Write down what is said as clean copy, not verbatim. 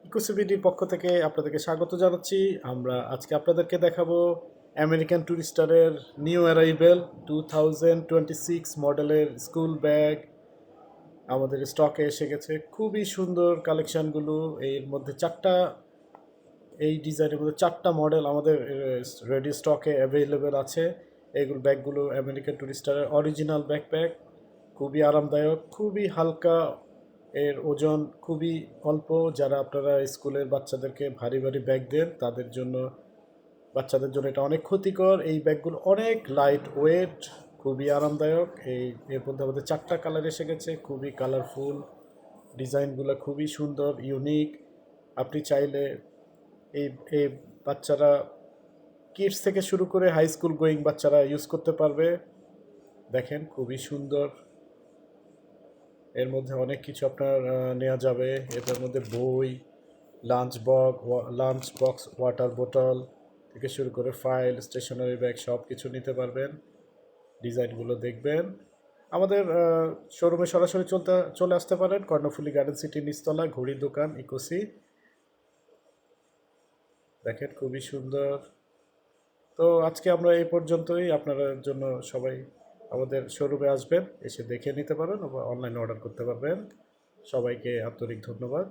ইকোসিবিডির পক্ষ থেকে আপনাদেরকে স্বাগত জানাচ্ছি। আমরা আজকে আপনাদেরকে দেখাবো আমেরিকান টুরিস্টারের নিউ অ্যারাইভেল 2026 মডেলের স্কুল ব্যাগ আমাদের স্টকে এসে গেছে। খুবই সুন্দর কালেকশানগুলো। এর মধ্যে এই ডিজাইনের মধ্যে 4টা মডেল আমাদের রেডি স্টকে অ্যাভেলেবেল আছে। এইগুলো ব্যাগগুলো আমেরিকান টুরিস্টারের অরিজিনাল ব্যাকপ্যাক, খুবই আরামদায়ক, খুবই হালকা, এর ওজন খুবই অল্প। যারা আপনারা স্কুলের বাচ্চাদেরকে ভারী ভারী ব্যাগ দেন তাদের জন্য, বাচ্চাদের জন্য এটা অনেক ক্ষতিকর। এই ব্যাগগুলো অনেক লাইট ওয়েট, খুবই আরামদায়ক। এর মধ্যে আমাদের 4টা কালার এসে গেছে, খুবই কালারফুল, ডিজাইনগুলো খুবই সুন্দর, ইউনিক। আপনি চাইলে এই এই বাচ্চারা কিডস থেকে শুরু করে হাই স্কুল গোয়িং বাচ্চারা ইউজ করতে পারবে। দেখেন খুবই সুন্দর। এর মধ্যে অনেক কিছু আপনার নেওয়া যাবে। এটার মধ্যে বই, লাঞ্চ বক্স, ওয়াটার বোতল থেকে শুরু করে ফাইল, স্টেশনারি ব্যাগ সব কিছু নিতে পারবেন। ডিজাইনগুলো দেখবেন। আমাদের শোরুমে সরাসরি চলে আসতে পারেন। কর্ণফুলী গার্ডেন সিটি নিচতলা, ঘড়ির দোকান, ইকোসি। দেখেন খুবই সুন্দর। তো আজকে আমরা এই পর্যন্তই। আপনারা জন্য সবাই আমাদের শোরুমে আসবেন, এসে দেখে নিতে পারেন, অথবা অনলাইনে অর্ডার করতে পারবেন। সবাইকে আন্তরিক ধন্যবাদ।